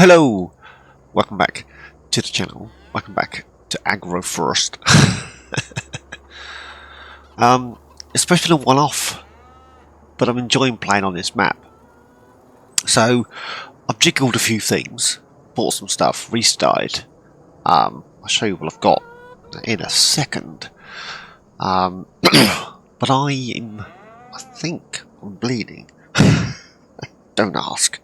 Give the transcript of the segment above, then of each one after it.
Hello! Welcome back to the channel. Welcome back to AgroForest. It's supposed to be a one-off, but I'm enjoying playing on this map. So, I've jiggled a few things, bought some stuff, restarted. I'll show you what I've got in a second. But I think I'm bleeding. Don't ask.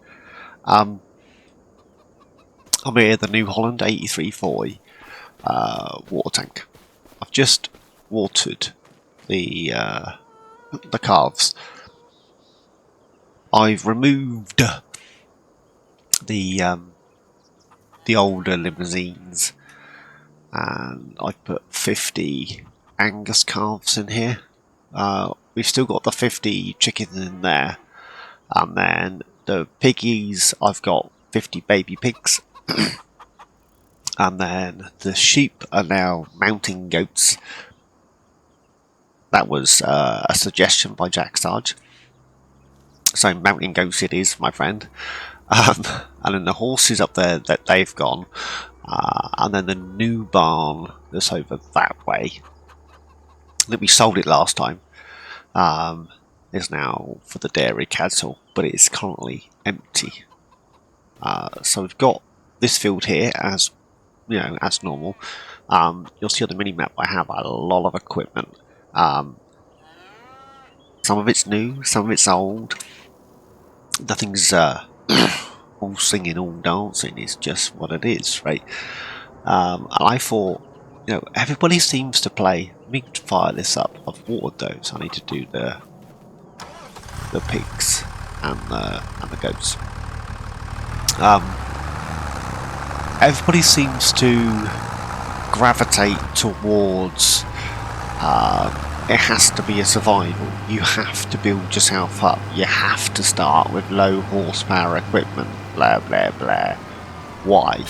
I'm here, the New Holland 8340 water tank. I've just watered the calves. I've removed the older limousines, and I put 50 Angus calves in here. We've still got the 50 chickens in there, and then the piggies, I've got 50 baby pigs. And then the sheep are now mountain goats. That was a suggestion by Jack Sarge. So mountain goats it is, my friend. And then the horses up there, that they've gone. And then the new barn that's over that way, that we sold it last time, is now for the dairy cattle, but it is currently empty. So we've got this field here as as normal. You'll see on the mini map I have a lot of equipment. Some of it's new, some of it's old. Nothing's all singing, all dancing. It's just what it is, right? And I thought, everybody seems to play. Let me fire this up. I've watered those. I need to do the pigs and the goats. Everybody seems to gravitate towards it has to be a survival. You have to build yourself up. You have to start with low horsepower equipment. Blah blah blah. Why?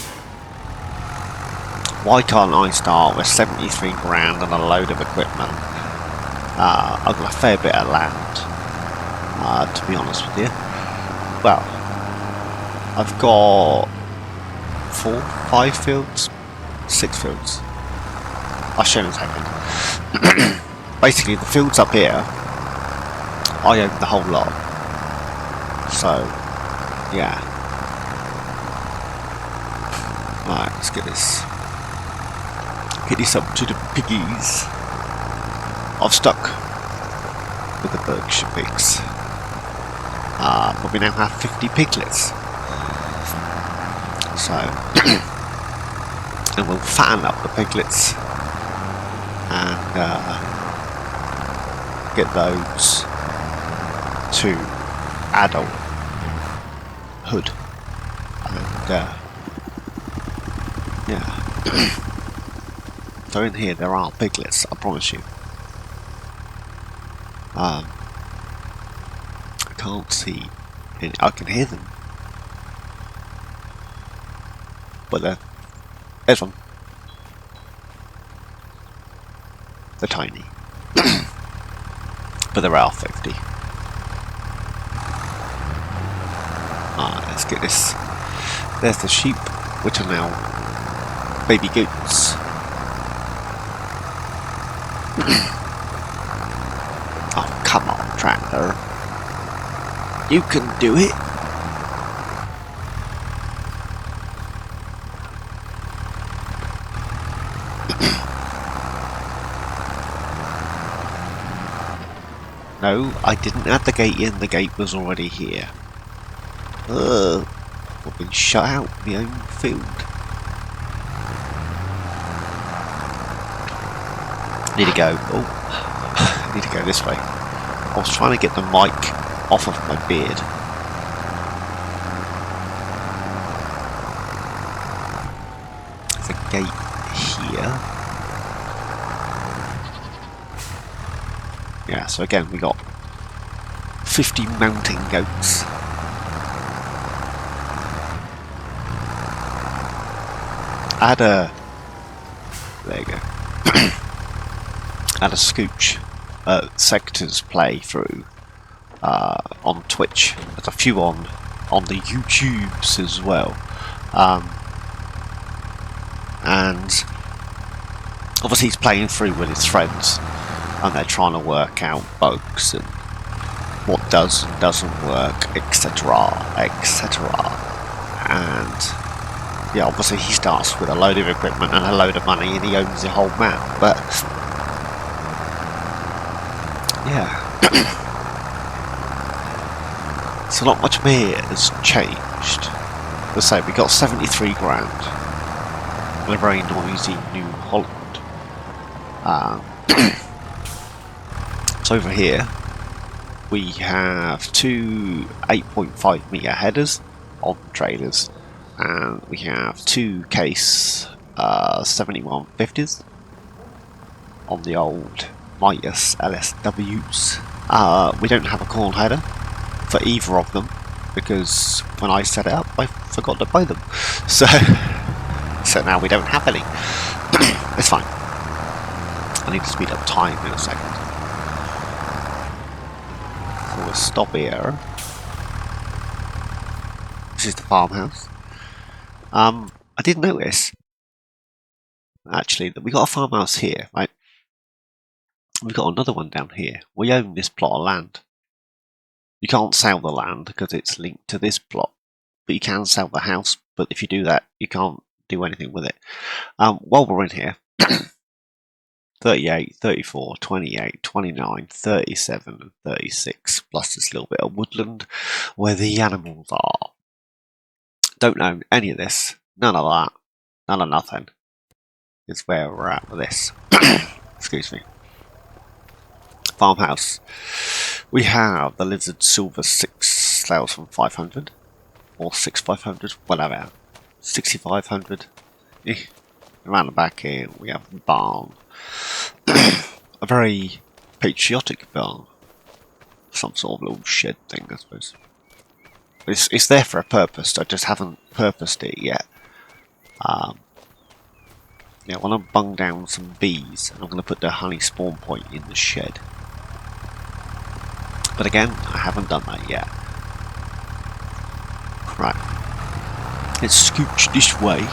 Why can't I start with 73 grand and a load of equipment? I've got a fair bit of land, to be honest with you. Well, I've got 4, 5 fields, 6 fields. I'll show you in a second. Basically, the fields up here, I own the whole lot. So, yeah. Alright, let's get this. Get this up to the piggies. I've stuck with the Berkshire pigs. But we now have 50 piglets. So, and we'll fatten up the piglets and get those to adulthood, and yeah. So in here there are piglets, I promise you. I can't see any, I can hear them. But there's one. They're tiny. But there are 50. Let's get this. There's the sheep, which are now baby goats. Oh, come on, tractor. You can do it. No, I didn't add the gate in, the gate was already here. I've been shut out in my own field. Need to go, I need to go this way. I was trying to get the mic off of my beard. There's a gate here. Yeah, so again we got 50 mountain goats. I had a... there you go. I had a Scooch Sector's playthrough on Twitch. There's a few on the YouTubes as well. And obviously he's playing through with his friends, and they're trying to work out bugs and what does and doesn't work, etc, etc. And yeah, obviously he starts with a load of equipment and a load of money, and he owns the whole map. But yeah, so not much here has changed. Let's say we got 73 grand in a very noisy New Holland. So over here we have two 8.5 meter headers on trailers, and we have two case 7150s on the old Midas LSWs. We don't have a corn header for either of them because when I set it up I forgot to buy them, so now we don't have any. It's fine. I need to speed up time in a second. So we'll stop here. This is the farmhouse. I did notice actually that we got a farmhouse here, right? We've got another one down here. We own this plot of land. You can't sell the land because it's linked to this plot, but you can sell the house. But if you do that, you can't do anything with it. While we're in here, 38, 34, 28, 29, 37, and 36, plus this little bit of woodland where the animals are. Don't own any of this. None of that. None of nothing. Is where we're at with this. Excuse me. Farmhouse. We have the Lizard Silver 6500 or 6500, whatever. 6500. Around the back here we have a barn. A very patriotic barn. Some sort of little shed thing, I suppose. It's there for a purpose. I just haven't purposed it yet. Yeah, I want to bung down some bees, and I'm going to put the honey spawn point in the shed. But again, I haven't done that yet. Right. Let's scooch this way.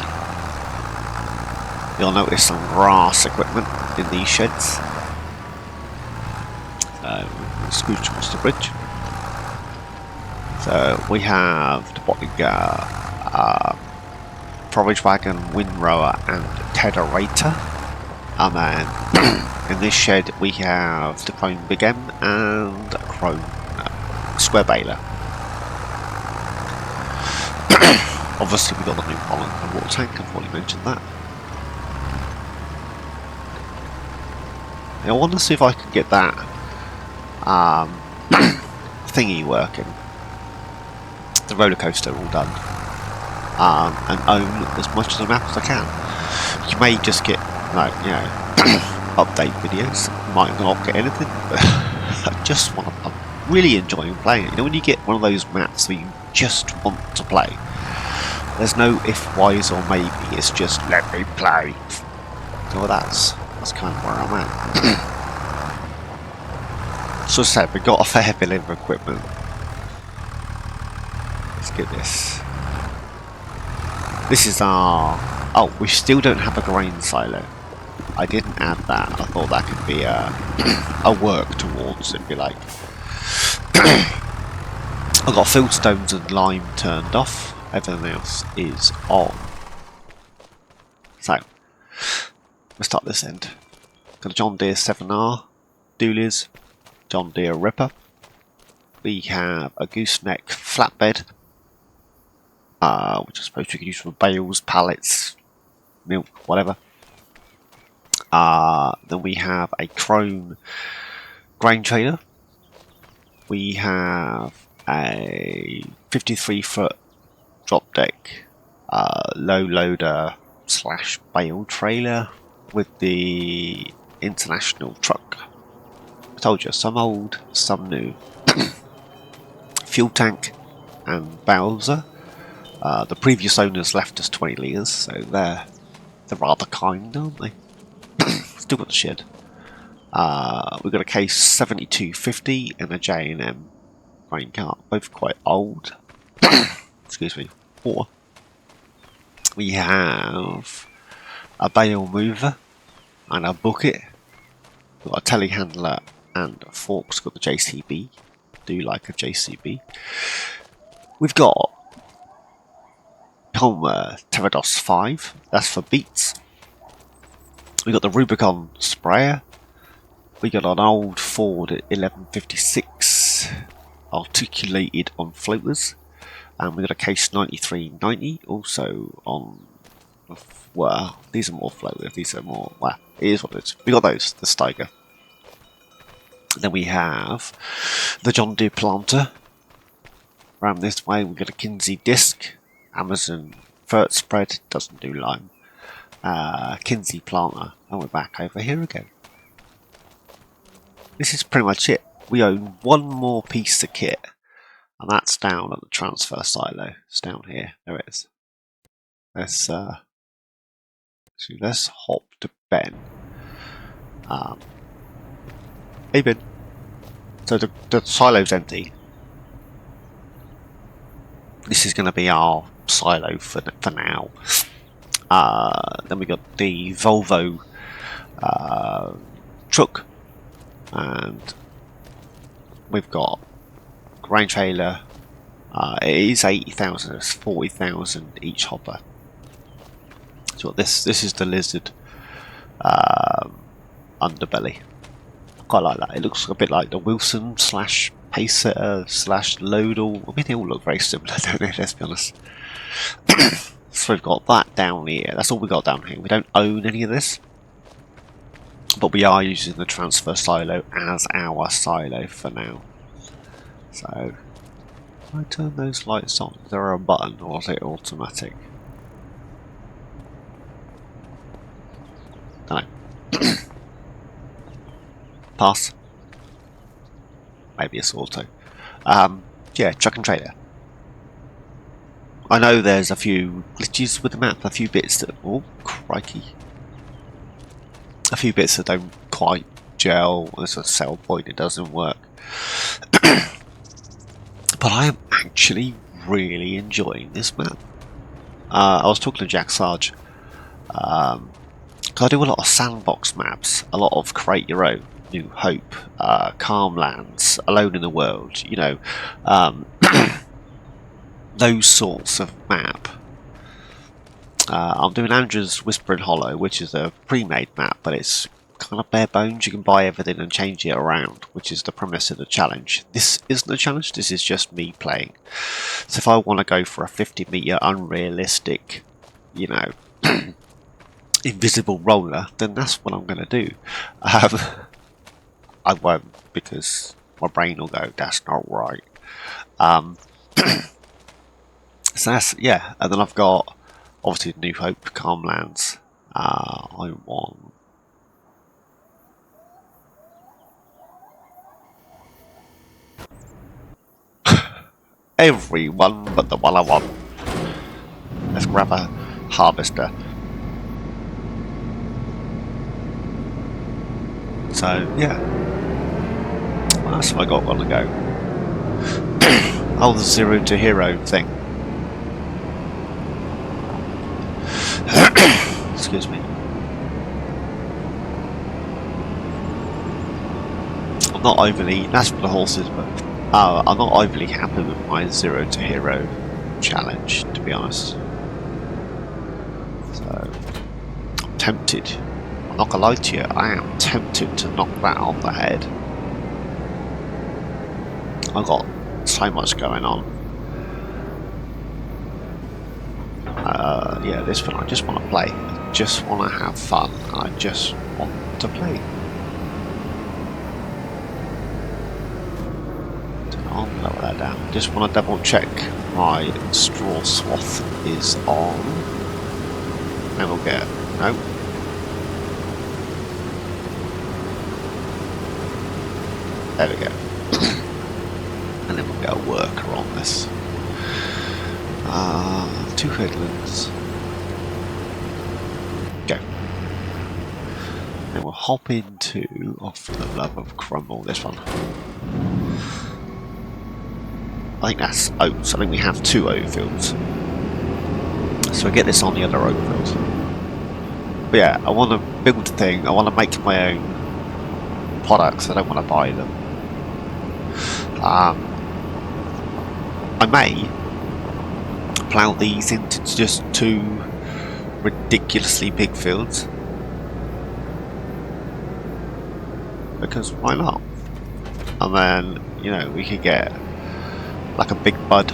You'll notice some grass equipment in these sheds. So, we'll scooch across the bridge. So, we have the Bottinger, Forage Wagon, Windrower, and Tederator. And then in this shed we have the Chrome Big M and a Chrome Square Baler. Obviously we got the New Holland and water tank, I've already mentioned that. Now, I want to see if I can get that thingy working. The roller coaster all done. And own as much of the map as I can. You may just get, like, you know, update videos. Might not get anything, but I just want to. I'm really enjoying playing it. You know, when you get one of those maps where you just want to play. There's no if, whys, or maybe. It's just let me play. So that's kind of where I'm at. So as I said, we've got a fair bit of equipment. Let's get this. This is our... Oh, we still don't have a grain silo. I didn't add that. I thought that could be a work towards, if you like. I've got fieldstones and lime turned off. Everything else is on. So, we'll start this end. Got a John Deere 7R, Doolies, John Deere Ripper. We have a gooseneck flatbed, which I suppose we could use for bales, pallets, milk, whatever. Then we have a Chrome grain trailer. We have a 53-foot drop deck low loader / bale trailer with the international truck. I told you, some old, some new. Fuel tank and Bowser. The previous owners left us 20 litres, so they're rather kind, aren't they? Still got the shed. We've got a case 7250 and a J&M grain cart, both quite old. Excuse me. Water. We have a bale mover and a bucket. We've got a telehandler and forks. Got the JCB. Do like a JCB. We've got Palmer Terrados 5. That's for beets. We got the Rubicon sprayer. We got an old Ford 1156 articulated on floaters. And we got a Case 9390 also on. Well, these are more floaters. These are more. Well, it is what it is. We got those. The Steiger. Then we have the John Deere planter. Around this way, we got a Kinsey disc. Amazon Fert spread. Doesn't do lime. Kinsey planter. And we're back over here again. This is pretty much it. We own one more piece of kit, and that's down at the transfer silo. It's down here. There it is. Let's hop to Ben. Hey Ben. So the silo's empty. This is going to be our silo for now. Then we got the Volvo truck. And we've got grain trailer. It is 80,000. It's 40,000 each hopper. So this is the lizard underbelly. I quite like that. It looks a bit like the Wilson / Pacesetter / Lodal. I mean, they all look very similar, don't they? Let's be honest. So we've got that down here. That's all we got down here. We don't own any of this. But we are using the transfer silo as our silo for now. So, if I turn those lights on, is there a button or is it automatic? No. Pass. Maybe it's auto. Yeah, truck and trailer. I know there's a few glitches with the map, a few bits that... Oh, crikey. A few bits that don't quite gel. There's a sell point, it doesn't work. But I am actually really enjoying this map. I was talking to Jack Sarge. Because I do a lot of sandbox maps, a lot of Create Your Own, New Hope, Calm Lands, Alone in the World, you know. Those sorts of map. I'm doing Andrew's Whispering Hollow, which is a pre-made map, but it's kind of bare bones. You can buy everything and change it around, which is the premise of the challenge. This isn't a challenge, this is just me playing. So if I want to go for a 50-meter unrealistic, you know, invisible roller, then that's what I'm going to do. I won't, because my brain will go, that's not right. So that's, yeah, and then I've got obviously New Hope, Calm Lands. I want everyone but the one I want. Let's grab a harvester. So yeah, what else have I got on the go? Oh, the 0 to hero thing. Excuse me. I'm not overly, that's for the horses, but I'm not overly happy with my 0 to hero challenge, to be honest. So, I'm tempted. I'm not gonna lie to you, I am tempted to knock that on the head. I've got so much going on. Yeah, this one I just want to play. I just want to have fun. I just want to play. I'll lower that down. Just want to double check my straw swath is on. And we'll get... No. There we go. And then we'll get a worker on this. 2 headlands. Go. Then we'll hop into, off the love of crumble, this one. I think that's oats. I think we have 2 oat fields. So I get this on the other oak fields. But yeah, I want to build a thing. I want to make my own products. I don't want to buy them. I may plough these into just 2 ridiculously big fields. Because why not? And then, you know, we could get like a big bud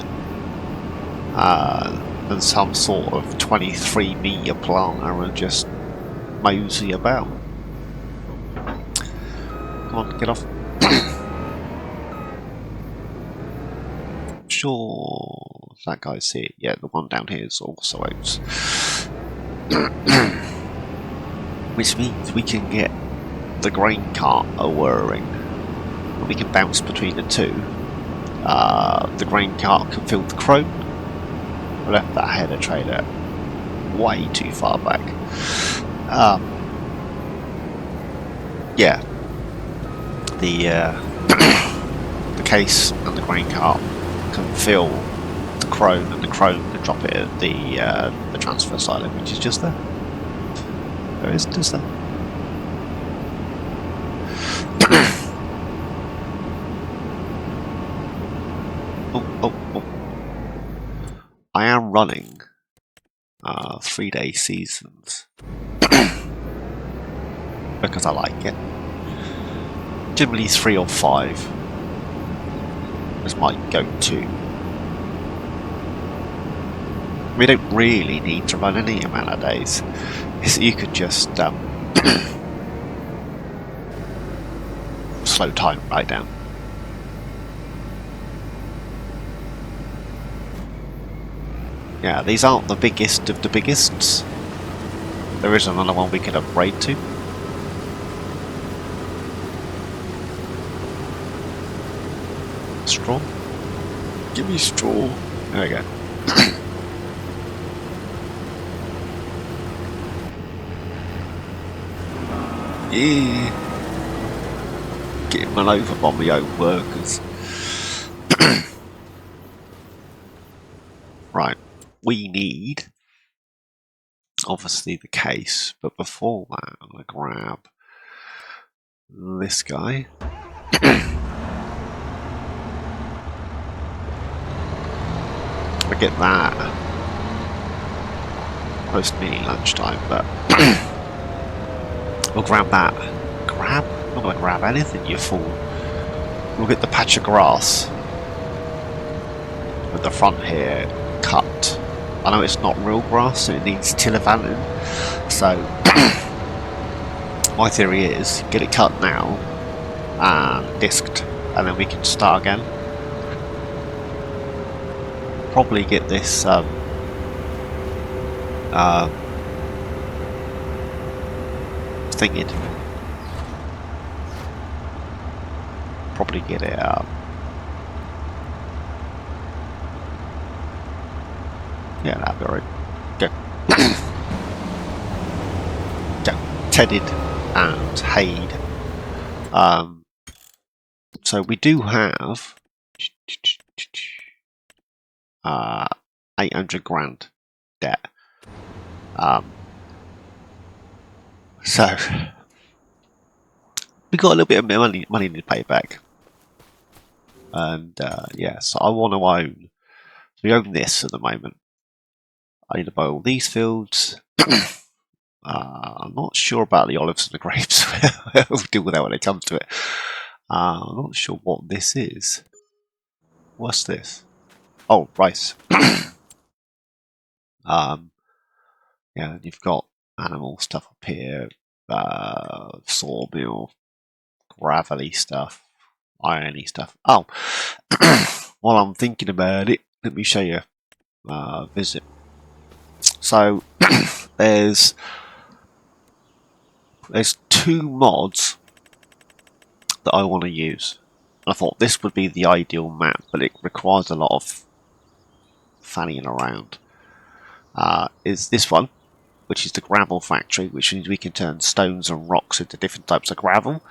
and some sort of 23-metre planter and just mosey about. Come on, get off. Sure, that guy's here. Yeah, the one down here is also oats. Which means we can get the grain cart a-whirring. We can bounce between the 2. The grain cart can fill the crone. I left that header trailer way too far back. Yeah, the case and the grain cart can fill the crone, and the crone can drop it at the transfer silo, which is just there. There is just there. Oh. I am running 3-day seasons because I like it. Generally 3 or 5 is my go-to. We don't really need to run any amount of days. You could just slow time right down. Yeah, these aren't the biggest of the biggests. There is another one we could upgrade to. Straw? Give me straw. There we go. Yeah. Getting run over by my own workers. Right. We need obviously the case, but before that I'm going to grab this guy. I get that post mini lunchtime, but we'll grab that. Grab? I'm not going to grab anything, you fool. We'll get the patch of grass at the front here cut. I know it's not real grass, so it needs tillevanting. So my theory is get it cut now and disked, and then we can start again. Probably get this thinged. Probably get it yeah, that'd be alright. Go. Go. Tedded and hayed. So we do have 800 grand debt. So we got a little bit of money to pay back. And yeah, so I want to own. So we own this at the moment. I need to buy all these fields. I'm not sure about the olives and the grapes. We'll deal with that when it comes to it. I'm not sure what this is. What's this? Oh, rice. Yeah, you've got animal stuff up here, sawmill, gravelly stuff, irony stuff. Oh, while I'm thinking about it, let me show you visit. So there's 2 mods that I want to use. I thought this would be the ideal map, but it requires a lot of fanning around. Is this one, which is the gravel factory, which means we can turn stones and rocks into different types of gravel,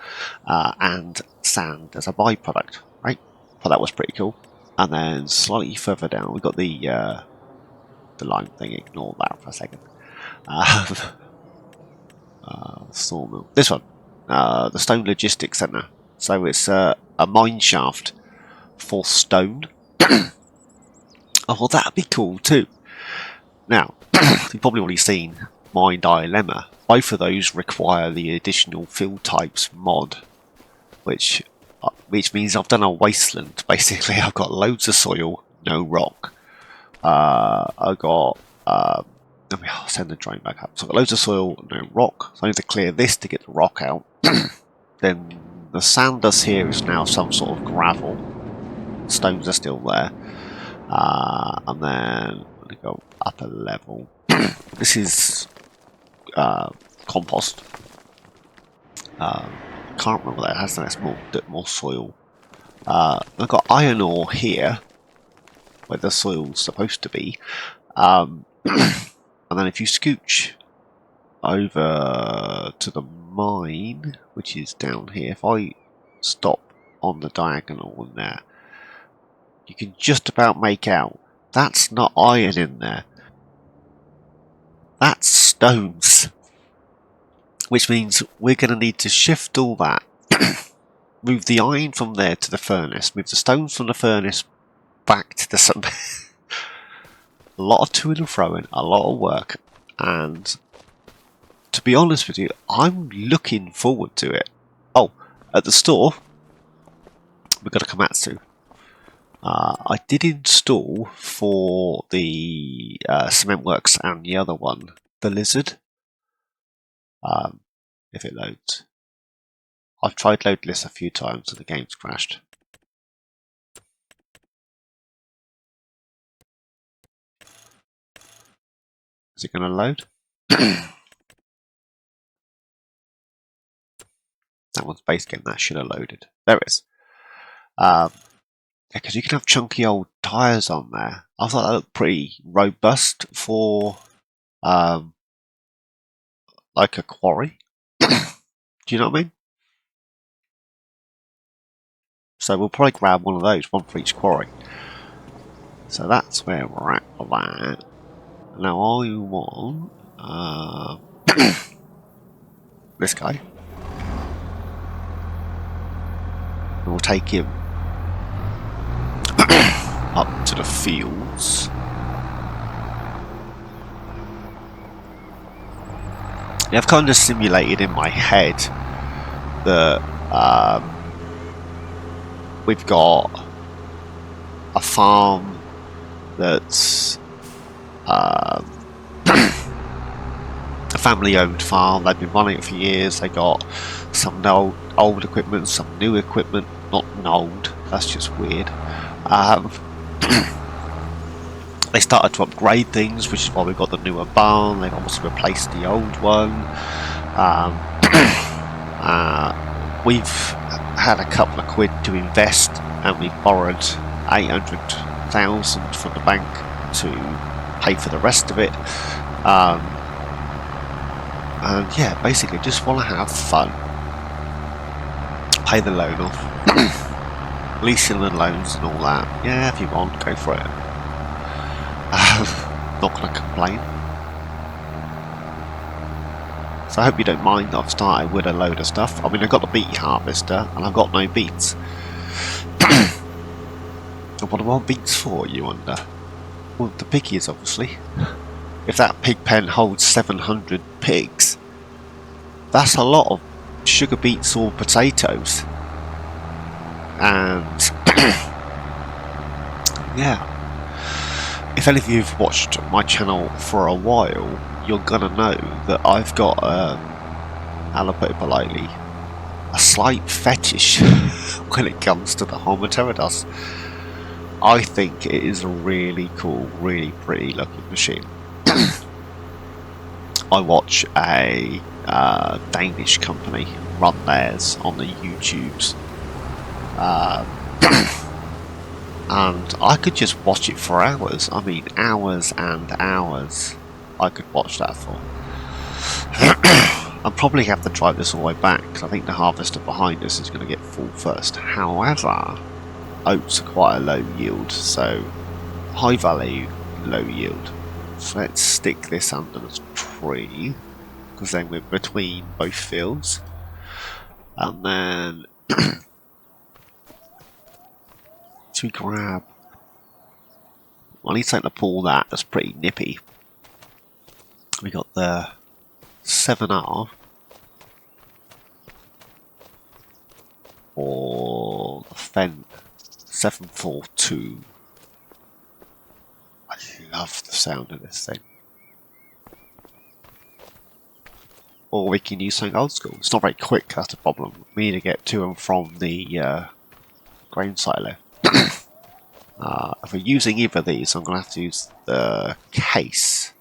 and sand as a byproduct, right? Thought that was pretty cool. And then slightly further down, we've got the the line thing, ignore that for a second. Sawmill. This one, the Stone Logistics Centre. So it's a mine shaft for stone. Oh, well, that'd be cool too. Now, you've probably already seen my dilemma. Both of those require the additional field types mod, which means I've done a wasteland. Basically, I've got loads of soil, no rock. I've got let me send the drone back up. So I've got loads of soil, no rock. So I need to clear this to get the rock out. Then the sand dust here is now some sort of gravel. Stones are still there. And then I'm going to go up a level. This is compost. Can't remember what that has. That's more soil. I've got iron ore here, where the soil's supposed to be. And then if you scooch over to the mine, which is down here, if I stop on the diagonal in there, you can just about make out that's not iron in there. That's stones. Which means we're going to need to shift all that, move the iron from there to the furnace, move the stones from the furnace back to the sun. A lot of to and froing, a lot of work, and to be honest with you, I'm looking forward to it. Oh, at the store, we've got a Komatsu. I did install for the Cement Works and the other one, the Lizard. If it loads. I've tried loading this a few times and the game's crashed. Is it going to load? That one's base game, that should have loaded. There it is. Because you can have chunky old tyres on there. I thought that looked pretty robust for like a quarry. Do you know what I mean? So we'll probably grab one of those, one for each quarry. So that's where we're at for that. Now I want this guy. And we'll take him up to the fields. Yeah, I've kind of simulated in my head that we've got a farm that's a family-owned farm. They've been running it for years. They got some old equipment, some new equipment. Not old. That's just weird. They started to upgrade things, which is why we got the newer barn. They've obviously replaced the old one. We've had a couple of quid to invest, and we've borrowed 800,000 from the bank to pay for the rest of it. And yeah, basically just want to have fun. Pay the loan off. Leasing and loans and all that. Yeah, if you want, go for it. Not going to complain. So I hope you don't mind that I've started with a load of stuff. I mean, I've got the beet harvester and I've got no beets. What do I want beets for, you wonder? Well, the piggies, obviously. If that pig pen holds 700 pigs, that's a lot of sugar beets or potatoes. And yeah, if any of you have watched my channel for a while, you're gonna know that I've got, how to put it politely, a slight fetish when it comes to the Homo pteridus. I think it is a really cool, really pretty looking machine. I watch a Danish company run theirs on the YouTubes. And I could just watch it for hours. I mean, hours and hours I could watch that for. I'll probably have to drive this all the way back, because I think the harvester behind us is going to get full first. However, oats are quite a low yield, so high value, low yield. So let's stick this under the tree, because then we're between both fields. And then to grab, I need something to pull that that's pretty nippy. We got the 7R or the Fen 742. I love the sound of this thing. Or we can use something old school. It's not very quick, that's the problem. We need to get to and from the grain silo. If we're using either of these, I'm going to have to use the case,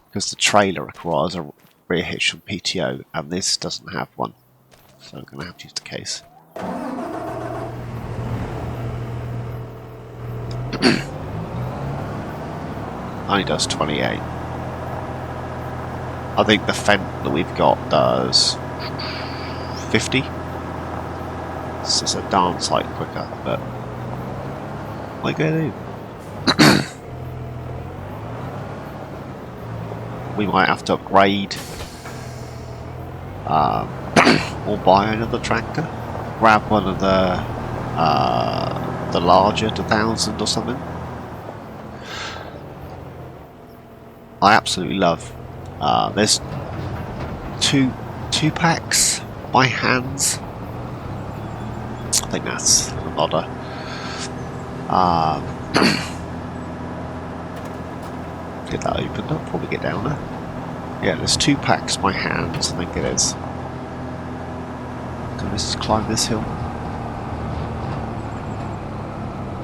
because the trailer requires a rear hitch from PTO, and this doesn't have one. So I'm going to have to use the case. Only does 28. I think the Fent that we've got does 50. It's just a darn sight quicker, but what are you gonna do? We might have to upgrade or buy another tractor. Grab one of the larger 2000 or something. I absolutely love. There's two packs by hands. I think that's a lot of. Get that opened up before we get down there. Yeah, there's 2 packs by hands, I think it is. Can this climb this hill?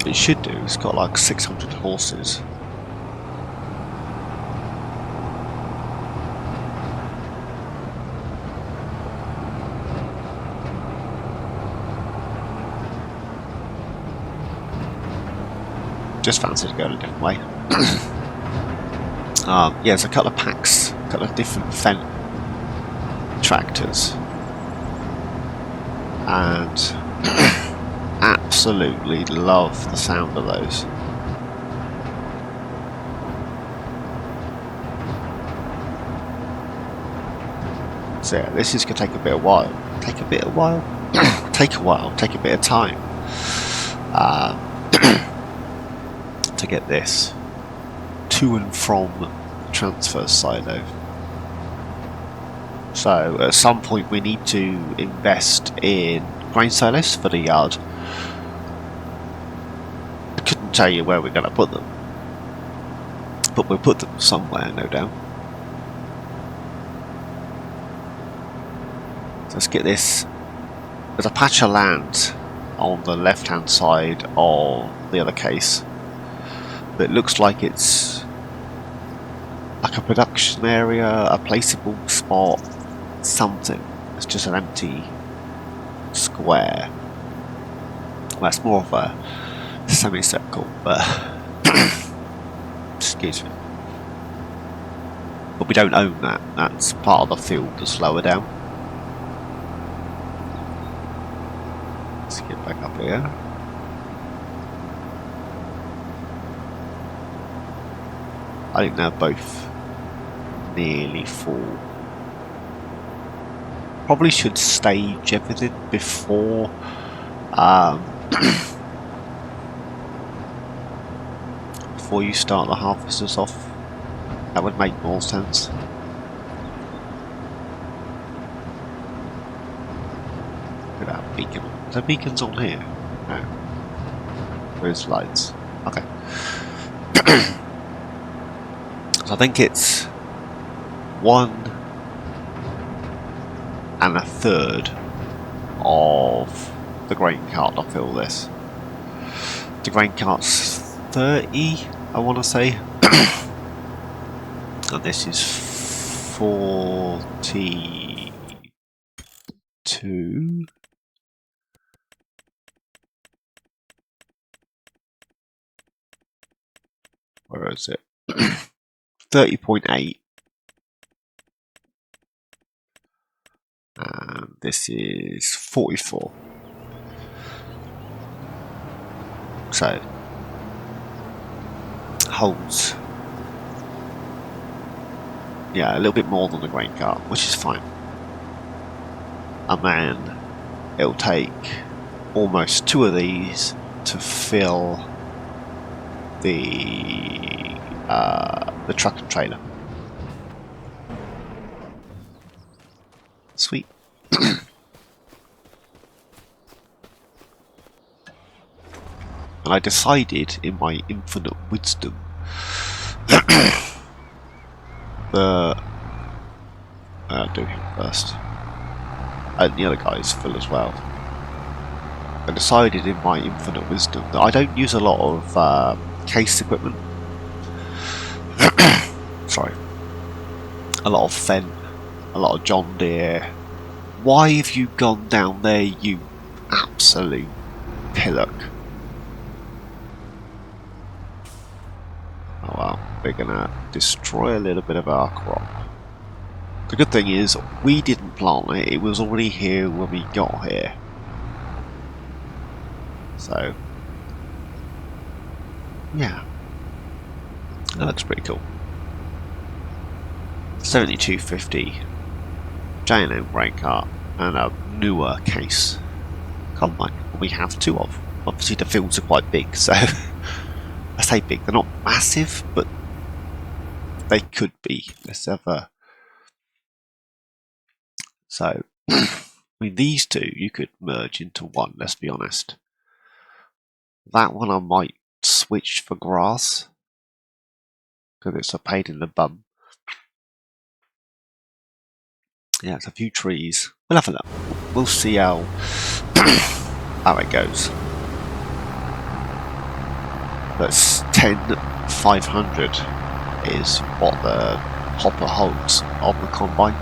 It should do, it's got like 600 horses. Just fancy to go in a different way. Yeah, there's a couple of packs, a couple of different Fent tractors, and absolutely love the sound of those. So yeah, this is going to take a bit of while. Take a bit of while? Take a while, take a bit of time. To get this to and from transfer silo. So at some point we need to invest in grain silos for the yard. I couldn't tell you where we're going to put them, but we'll put them somewhere, no doubt. So let's get this. There's a patch of land on the left hand side of the other case. It looks like it's like a production area, a placeable spot, something. It's just an empty square. Well, that's more of a semicircle, but excuse me. But we don't own that. That's part of the field that's lower down. Let's get back up here. I think they're both nearly full. Probably should stage everything before before you start the harvesters off. That would make more sense. Look at that beacon. Is there beacons on here? No. Where's lights? Okay. So I think it's 1 1/3 of the grain cart to fill this. The grain cart's 30, I want to say, and this is 42. Where is it? 30.8. And this is 44. So holds yeah, a little bit more than the grain cart, which is fine. And then it'll take almost 2 of these to fill the truck and trailer. Sweet. And I decided, in my infinite wisdom, I'll do him first. And the other guys fill as well. I decided, in my infinite wisdom, that I don't use a lot of case equipment. Sorry. A lot of Fen, a lot of John Deere. Why have you gone down there, you absolute pillock? Oh well, we're gonna destroy a little bit of our crop. The good thing is, we didn't plant it, it was already here when we got here. So, yeah. That looks pretty cool. 7250 J&M grain cart and a newer case combine. We have 2 of. Obviously the fields are quite big, so I say big, they're not massive, but they could be. Let's have a... So, I mean, these 2 you could merge into one, let's be honest. That one I might switch for grass, because it's a pain in the bum. Yeah, it's a few trees. We'll have a look. We'll see how it goes. That's 10,500 is what the hopper holds on the combine.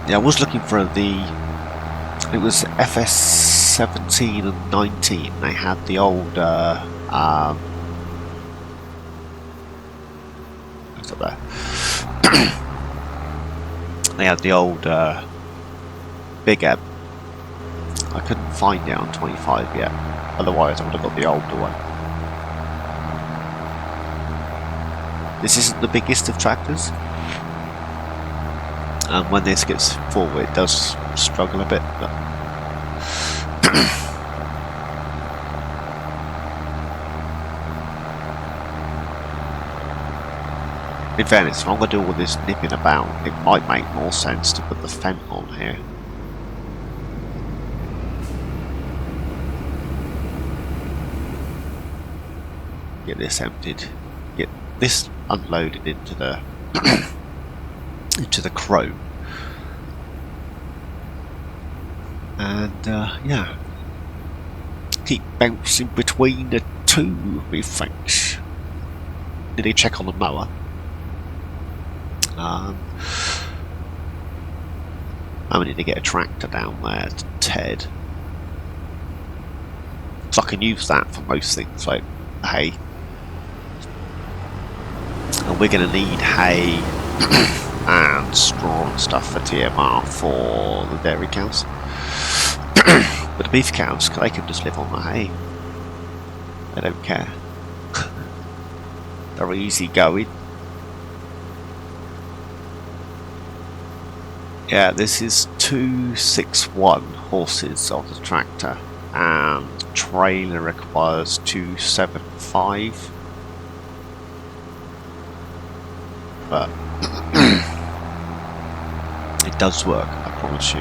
Yeah, I was looking for it was FS17 and 19. They had the old what's up there? They had the old Big M. I couldn't find it on 25 yet, otherwise I would have got the older one. This isn't the biggest of tractors, and when this gets forward it does struggle a bit, but in fairness, if I'm going to do all this nipping about, it might make more sense to put the Fen on here. Get this emptied, get this unloaded into the into the chrome, and yeah, keep bouncing between the 2, methinks. Did he check on the mower? I need to get a tractor down there to Ted, so I can use that for most things like hay. And we're going to need hay and straw and stuff for TMR for the dairy cows. But the beef cows, they can just live on the hay. They don't care. They're easy going. Yeah, this is 261 horses on the tractor, and the trailer requires 275. But it does work, I promise you.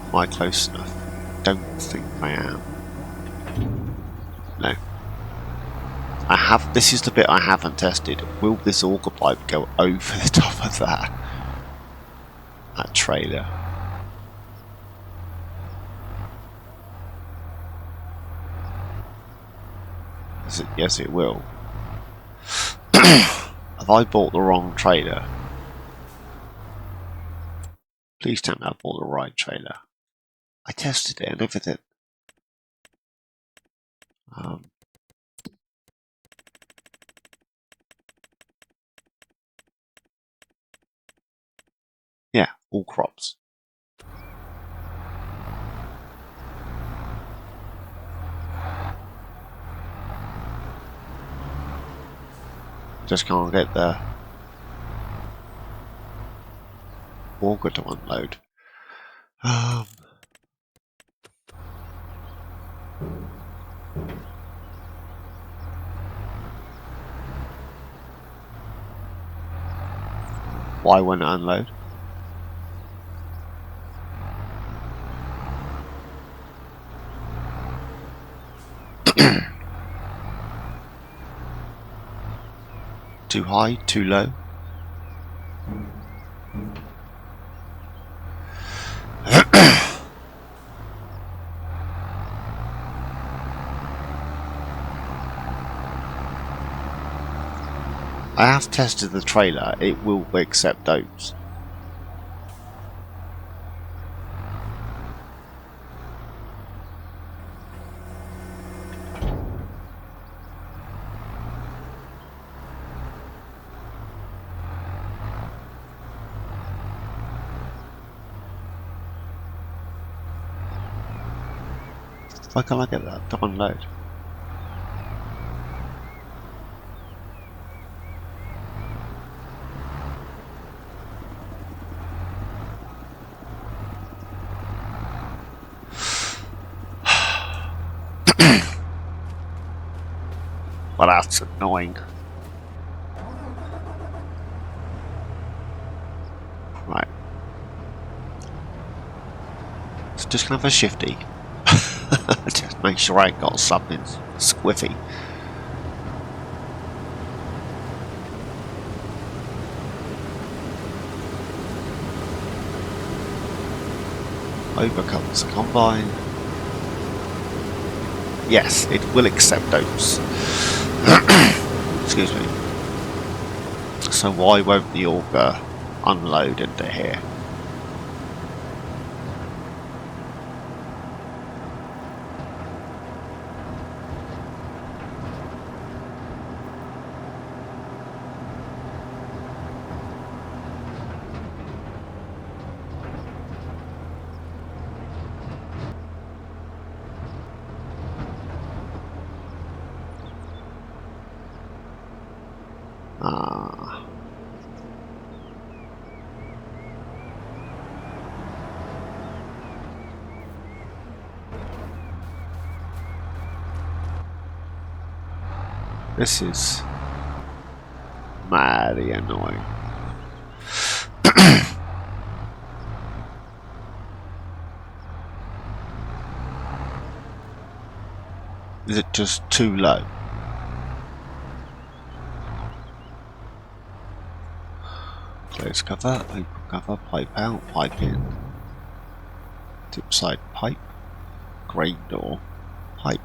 Am I close enough? Don't think I am. No. I have. This is the bit I haven't tested. Will this auger pipe go over the top of that trailer? Yes, it will. Have I bought the wrong trailer? Please tell me I bought the right trailer. I tested it and everything. Yeah, all crops. Just can't get the auger to unload. Why won't it unload? Too high, too low? I have tested the trailer, it will accept oats. Why can't I get that to unload? Well, that's annoying. Right. So just gonna have a shifty. Just make sure I ain't got something squiffy. Overcomes the combine. Yes, it will accept oats. Excuse me. So why won't the auger unload into here? This is mighty annoying. Is it just too low? Close cover, open cover, pipe out, pipe in. Tip side pipe, grain door, pipe.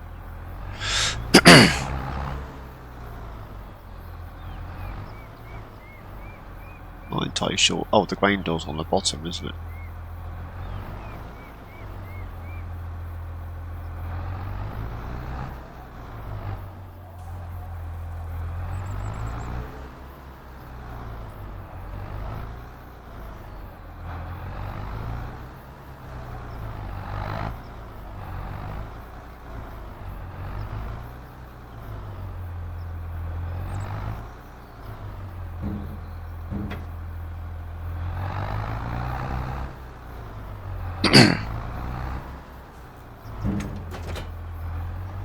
Not entirely sure. Oh, the grain door's on the bottom, isn't it?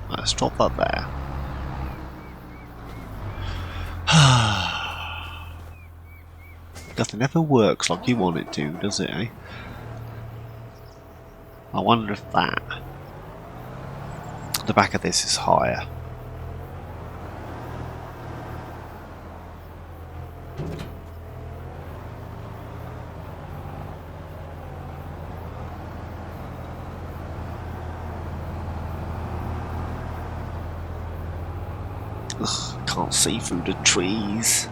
Let's drop that there. Nothing ever works like you want it to, does it, eh? I wonder if the back of this is higher. Ugh, can't see through the trees.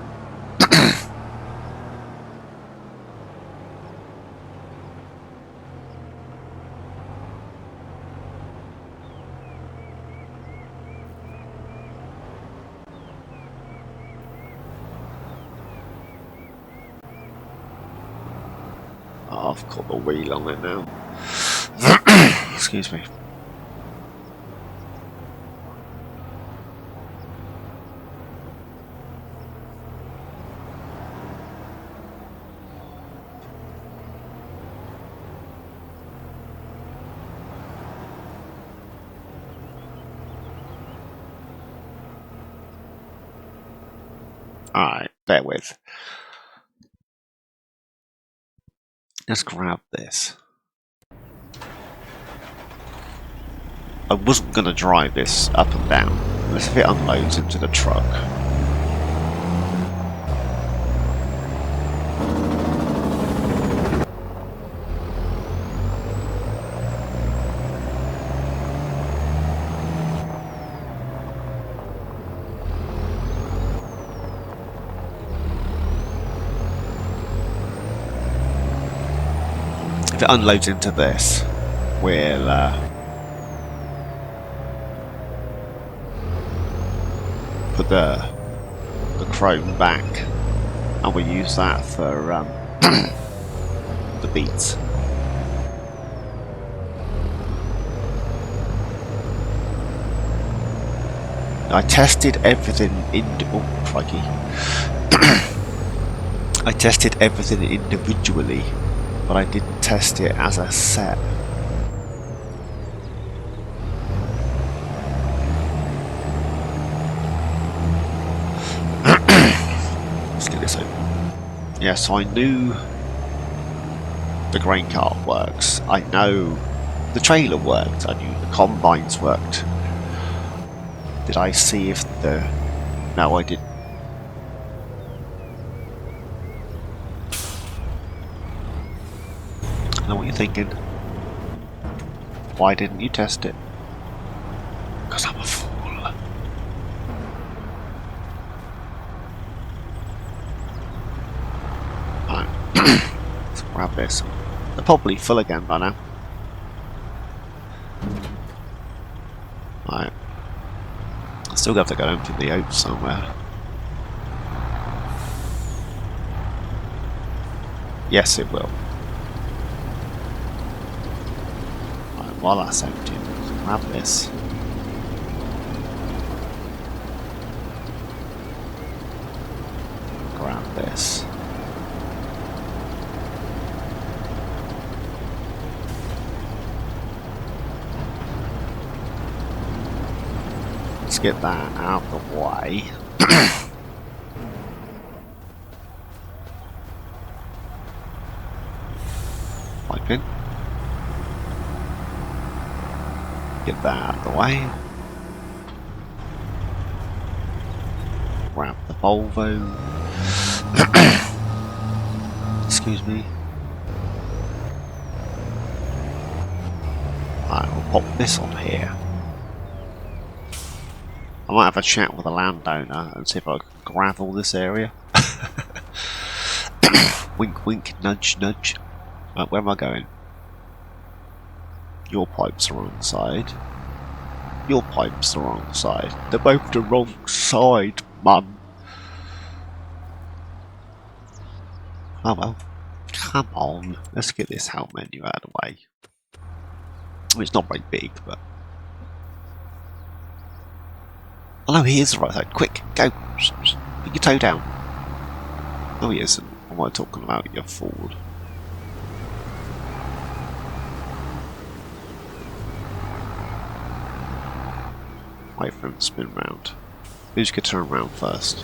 I've caught the wheel on it now. Excuse me. Alright, bear with. Let's grab this. I wasn't going to drive this up and down. Let's see if it unloads into the truck. If it unloads into this, we'll put the chrome back, and we'll use that for the beets. I tested everything oh crikey. I tested everything individually, but I didn't test it as a set. Let's get this open. Yeah, so I knew the grain cart works. I know the trailer worked. I knew the combines worked. Did I see if the... No, I didn't. I know what you're thinking. Why didn't you test it? Because I'm a fool. Right. Let's grab this. They're probably full again by now. Right. I still have to go empty the oats somewhere. Yes, it will. Right, while that's empty, let's grab this. Grab this. Let's get that out of the way. Pipe in. Get that out of the way. Grab the Volvo. Excuse me. Right, we'll pop this on here. I might have a chat with a landowner and see if I can gravel this area. Wink wink, nudge nudge. Right, where am I going? Your pipe's the wrong side. Your pipe's the wrong side. They're both the wrong side, Mum. Oh well. Come on. Let's get this help menu out of the way. I mean, it's not very big, but... Oh no, he is the right side. Quick, go. Put your toe down. No, he isn't. What am I talking about? You're forward. Wait for him to spin round. Who's going to turn around first?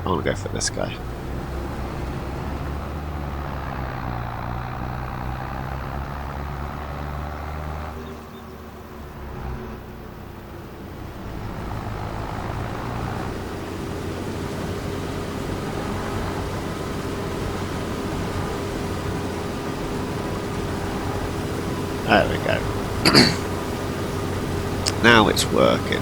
I want to go for this guy. There we go. Now it's working.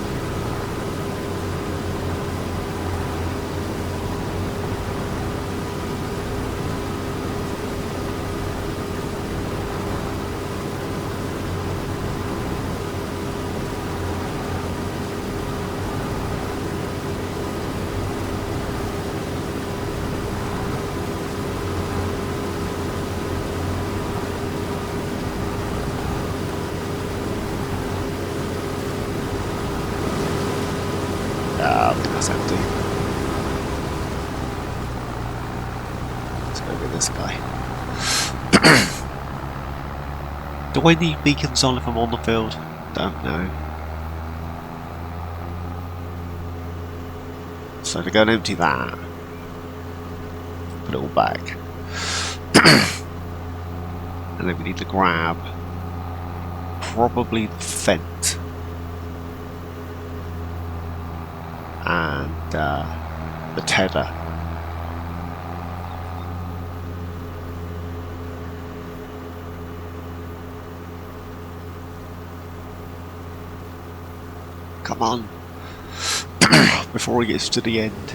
That's empty. Let's go with this guy. Do I need beacons on if I'm on the field? Don't know. So to go and empty that, put it all back. And then we need to grab probably the Fent and the Tether. Come on, before he gets to the end.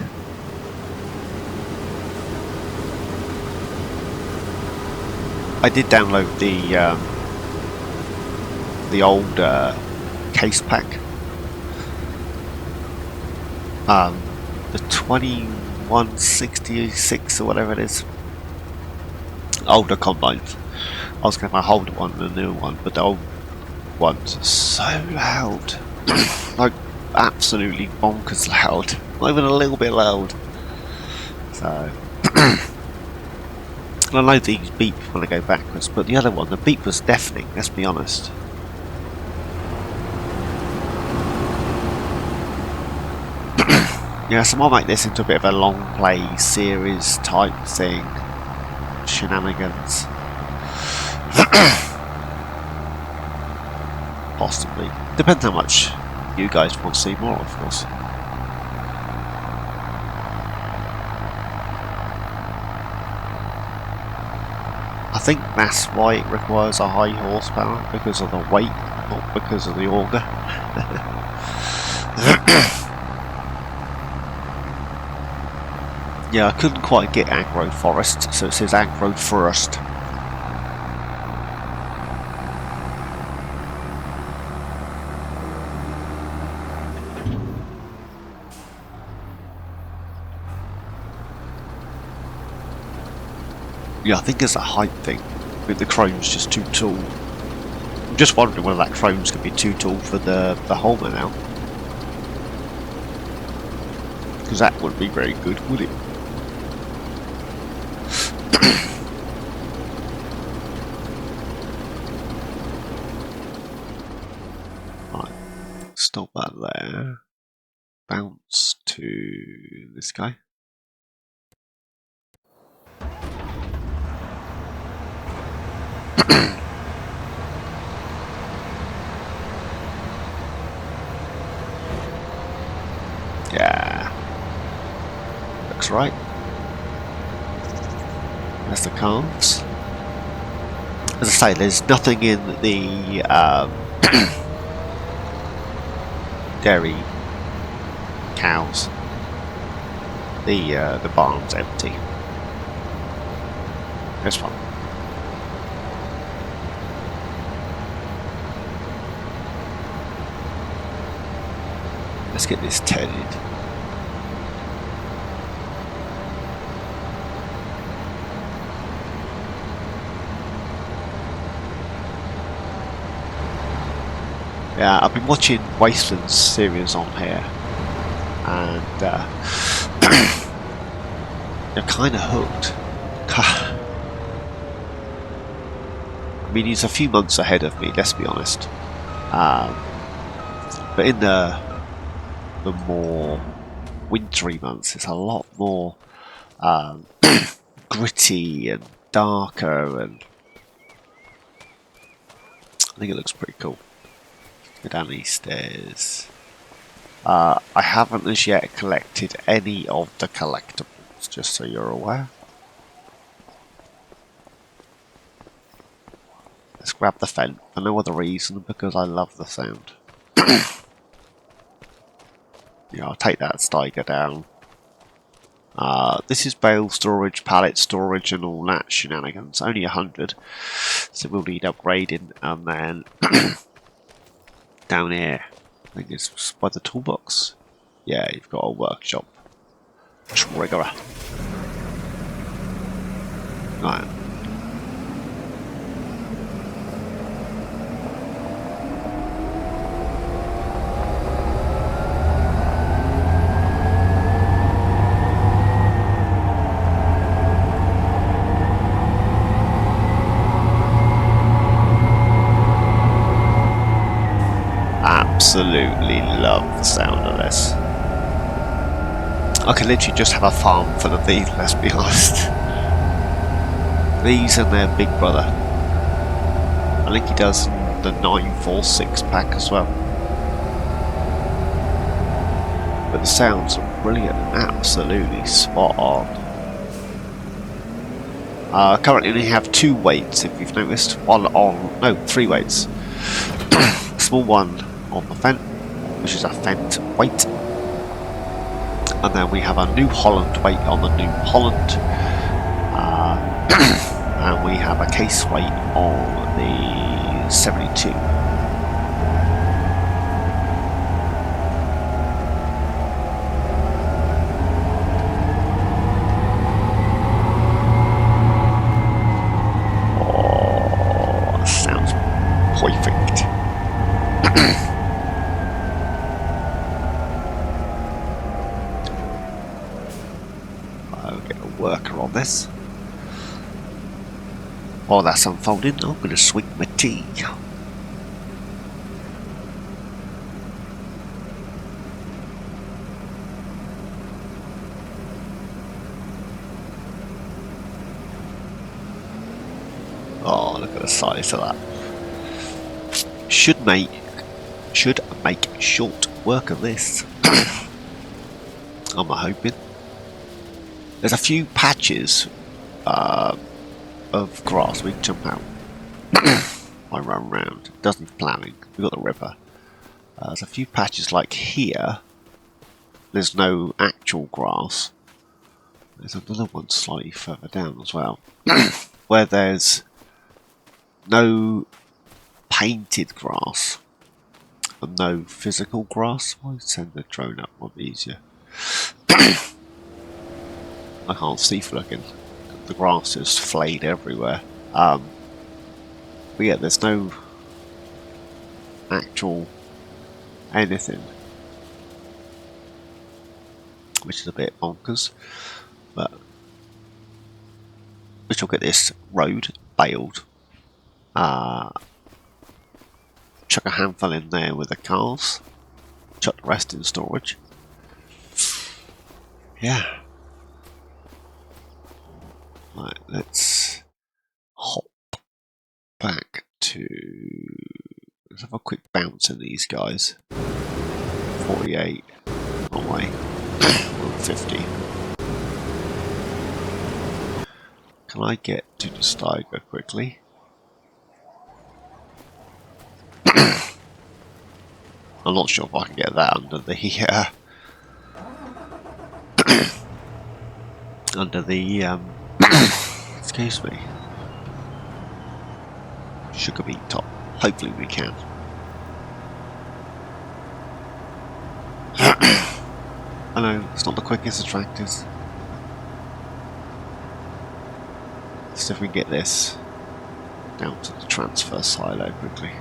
I did download the old case pack, the 2166 or whatever it is, older combines. I was going to hold one and the new one, but the old ones are so loud, like absolutely bonkers loud, not even a little bit loud. So. I know these beep when I go backwards, but the other one, the beep was deafening, let's be honest. Yeah, so I'll make this into a bit of a long play series type thing. Shenanigans. Possibly. Depends how much you guys want to see more, of course. I think that's why it requires a high horsepower, because of the weight, not because of the auger. Yeah, I couldn't quite get AgroForests, so it says AgroForest. Yeah, I think it's a height thing. I think the chrome's just too tall. I'm just wondering whether that chrome's going to be too tall for the Holmer now. Because that wouldn't be very good, would it? Right, stop that there. Bounce to this guy. Yeah, looks right. That's the calves. As I say, there's nothing in the dairy cows. The barn's empty. This one. Let's get this tedded. Yeah, I've been watching Wasteland's series on here, and they're kind of hooked. I mean, he's a few months ahead of me, let's be honest. But in the more wintry months, it's a lot more gritty and darker, and I think it looks pretty cool. Go down these stairs. I haven't as yet collected any of the collectibles, just so you're aware. Let's grab the Fent for no other reason, because I love the sound. Yeah, I'll take that Steiger down. This is bale storage, pallet storage, and all that shenanigans. Only 100, so we'll need upgrading. And then down here, I think it's by the toolbox. Yeah, you've got a workshop. Trigger. Right. absolutely love the sound of this. I could literally just have a farm full of these, let's be honest. These and their big brother. I think he does the 946 pack as well. But the sounds are brilliant, absolutely spot on. Currently we have 2 weights, if you've noticed. No, 3 weights. A small one on the Fent, which is a Fent weight. And then we have a New Holland weight on the New Holland. And we have a case weight on the 72. Perfect. I'll get a worker on this. While that's unfolding, I'm going to swing my tea. Oh, look at the size of that. Should make short work of this. I'm hoping. There's a few patches of grass we can jump out. I run around. It does need planning. We've got the river. There's a few patches like here. There's no actual grass. There's another one slightly further down as well, where there's no painted grass and no physical grass. Why send the drone up? Might be easier. I can't see for looking. The grass is flayed everywhere. But yeah, there's no actual anything, which is a bit bonkers. But we shall get this road baled. Chuck a handful in there with the cars. Chuck the rest in storage. Yeah. Right, let's hop back to... Let's have a quick bounce in these guys. 48. Wrong way. 150. Can I get to the Steiger quickly? I'm not sure if I can get that under the under the excuse me, sugar beet top. Hopefully we can. I know it's not the quickest of tractors. Let's see if we can get this down to the transfer silo quickly.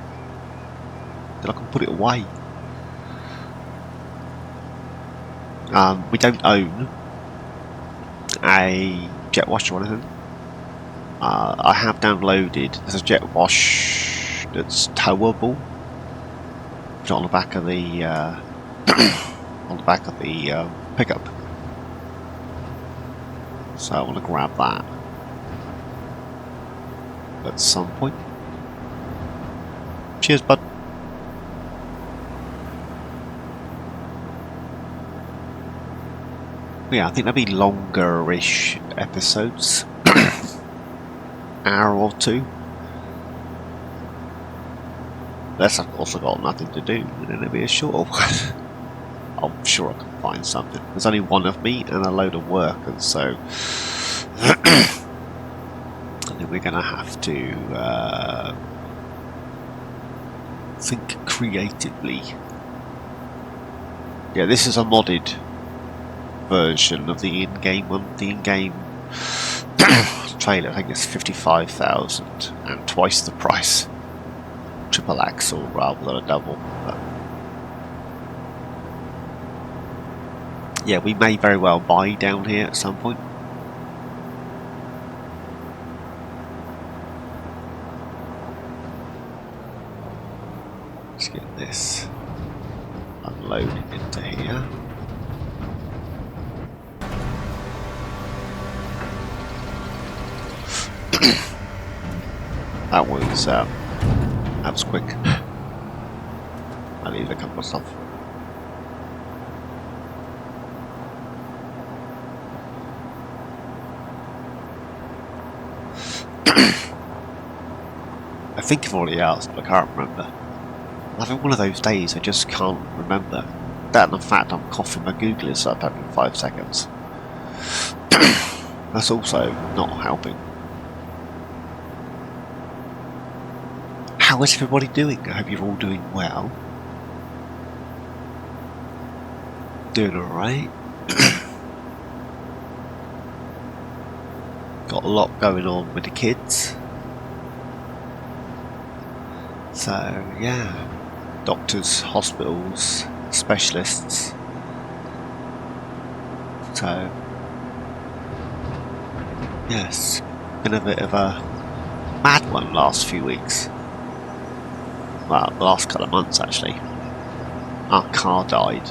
Then I can put it away. We don't own a jet wash or anything. I have downloaded. There's a jet wash that's towable. Put it on the back of the on the back of the pickup. So I want to grab that at some point. Cheers, bud. Yeah, I think there'll be longer-ish episodes. Hour or two. Unless I've also got nothing to do, and then it'll be a shorter one. I'm sure I can find something. There's only one of me and a load of workers, so I think we're going to have to think creatively. Yeah, this is a modded version of the in-game one. The in-game trailer, I think it's 55,000 and twice the price. Triple axle rather than a double. But yeah, we may very well buy down here at some point. Let's get this. unloading into here. That was quick. I need a couple of stuff. I think I've already asked, but I can't remember. I'm having one of those days I just can't remember. That and the fact I'm coughing my googlies up every 5 seconds. That's also not helping. How is everybody doing? I hope you're all doing well. Doing alright. Got a lot going on with the kids. So, yeah. Doctors, hospitals, specialists. So, yes, been a bit of a mad one last few weeks. Well, the last couple of months actually. Our car died.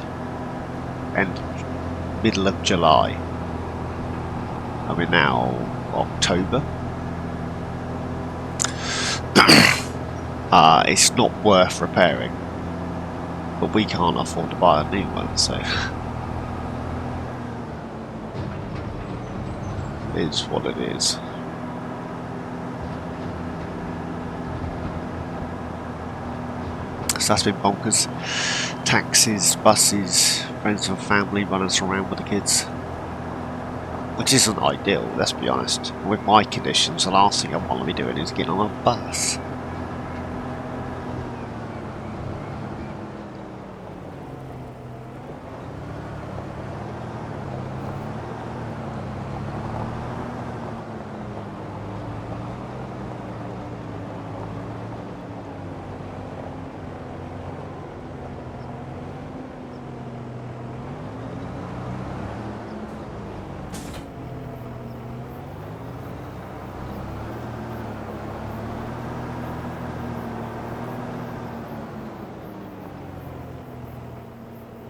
Middle of July. And we're now October. It's not worth repairing. But we can't afford to buy a new one, so it's what it is. So that's been bonkers. Taxis, buses, friends and family running us around with the kids. Which isn't ideal, let's be honest. With my conditions, the last thing I want to be doing is getting on a bus.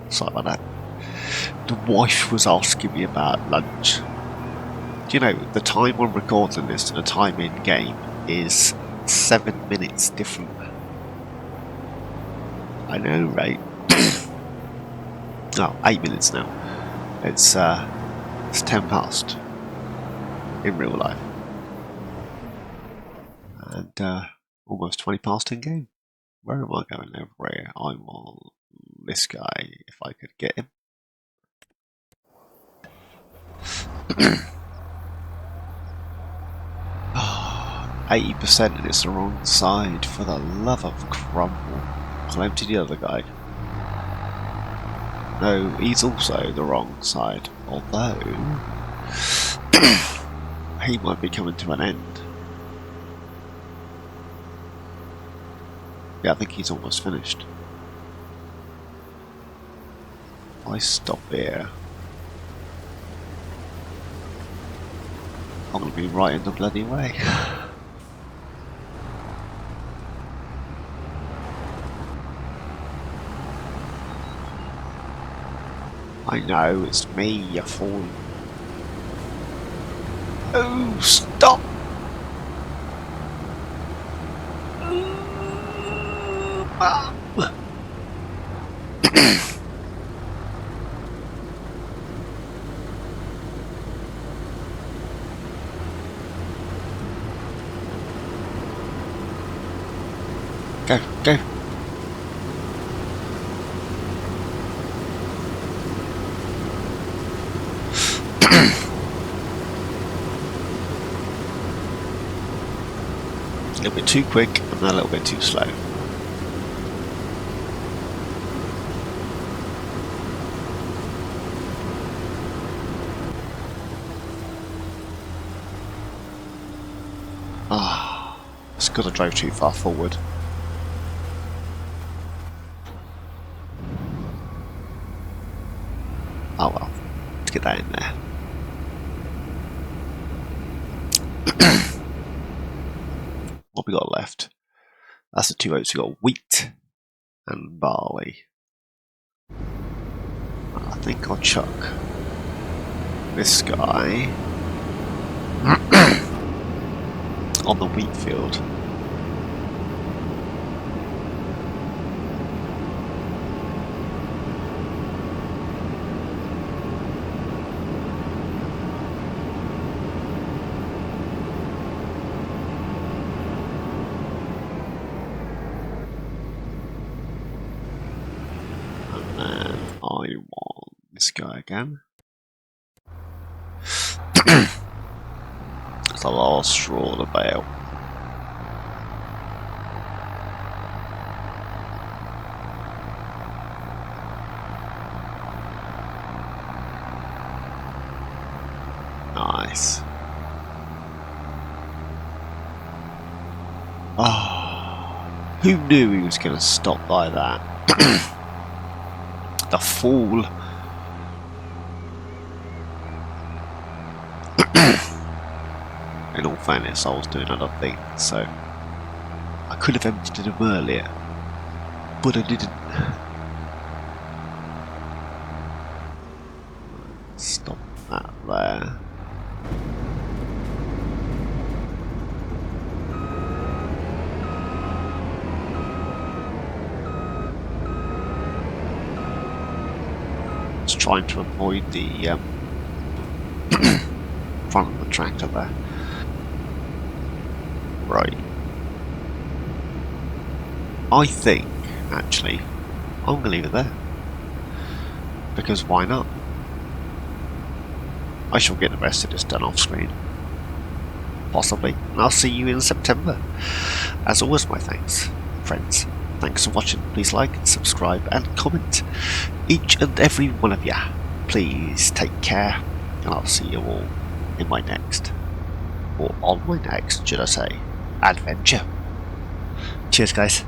Sorry about that. The wife was asking me about lunch. Do you know, the time I'm recording this and the time in game is 7 minutes different. I know, right? Oh, 8 minutes now. It's 10 past in real life. And almost 20 past in game. Where am I going over here? I want this guy, if I could get him. 80% and it's the wrong side, for the love of crumble. Climb to the other guy. No, he's also the wrong side, although he might be coming to an end. Yeah, I think he's almost finished. I stop here. I'm going to be right in the bloody way. I know, it's me, you fool. Oh, stop! Mum! Go, go! A little bit too quick and a little bit too slow. Ah, it's because I drove too far forward. Oh well, let's get that in there. What we got left? That's the two oats. We got wheat and barley. think I'll chuck this guy on the wheat field. And then I want this guy again. It's the last straw to bale. Nice. Oh, who knew he was going to stop by that? The fool. In all fairness, I was doing other things, so I could have emptied him earlier, but I didn't. Stop that there. Just trying to avoid the front of the tractor there. Right. I think, actually, I'm going to leave it there. Because why not? I shall get the rest of this done off screen. Possibly. And I'll see you in September. As always, my thanks, friends. Thanks for watching. Please like, subscribe and comment. Each and every one of you. Please take care. And I'll see you all in my next, or on my next, should I say, adventure. Cheers, guys.